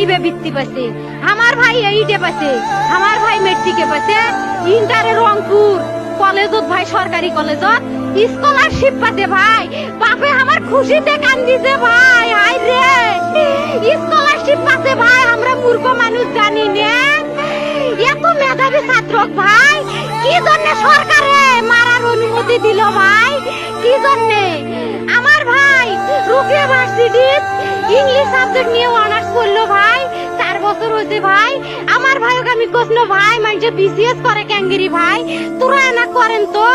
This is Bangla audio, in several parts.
ফাইভে বৃত্তি পাইছে, আমার ভাই এইটে পাইছে, আমার ভাই মেট্রিকে পাইছে, ইন্টারে রংপুর কলেজত ভাই সরকারি কলেজত স্কলারশিপ পাতে ভাই। বাপে আমার খুশিতে কান্দিছে ভাই, হাই রে স্কলারশিপ পাতে ভাই। আমরা মূর্খ মানুষ জানি না এত মেধাবী ছাত্র ভাই কি জন্য সরকারে মারার অনুমতি দিল ভাই, কি জন্য? আমার ভাই রুকিয়া ভার্সিটি ইংলিশ সাবজেক্ট নিয়ে অনার্স করলো ভাই, 4 বছর হয়েছে ভাই। আমার ভাইকে আমি কইলো ভাই মানুষে বিসিএস করে ক্যাঙ্গেরি ভাই, তোরা না করেন তো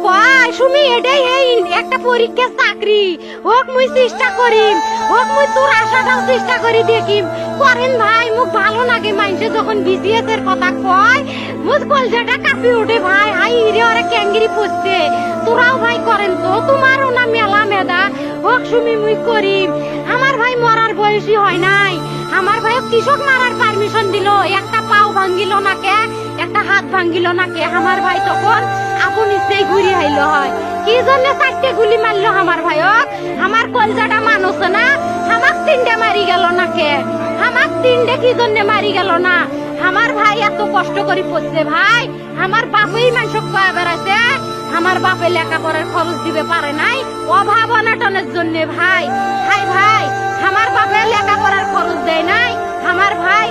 কয় সুমি এটাই এই একটা পরীক্ষা চাকরি হোক, মুই চেষ্টা করিম, হোক মুই তোর আশাটাও চেষ্টা করি দেখিম। করেন ভাই, মুখ ভালো লাগে মানুষে যখন বিসিএস এর কথা কয়, মুখ কলজাটা কাঁপি ওঠে ভাই। হাই রে ওরা ক্যাঙ্গেরি পড়ছে, তোরাও ভাই করেন তো, তোমারও না মেলা মেধা, হোক সুমি মুই করিম। আমার ভাই মরার বয়সী হয় নাই, আমার ভাই কৃষক মারার পারমিশন দিল, একটা পাও ভাঙ্গিল না কে, একটা হাত ভাঙ্গিল না কে। আমার ভাই তখন আপন ইচ্ছেই ঘুরি আইল হয়, কি জন্য 4টে গুলি মারলো আমার ভাইক? আমার কলজাটা মানুষ না, আমার 3টে মারি গেল না কে? আমার 3টে কি জন্য মারি গেল না? আমার ভাই এত কষ্ট করে পড়ছে ভাই, আমার বাপই মানুষ কয়া বেড়াইছে, আমার বাপে লেখাপড়ার খরচ দিবে পারে নাই অভাব অনাটনের জন্য ভাই। ভাই ভাই আমার বাপে লেখাপড়ার খরচ দেয় নাই, আমার ভাই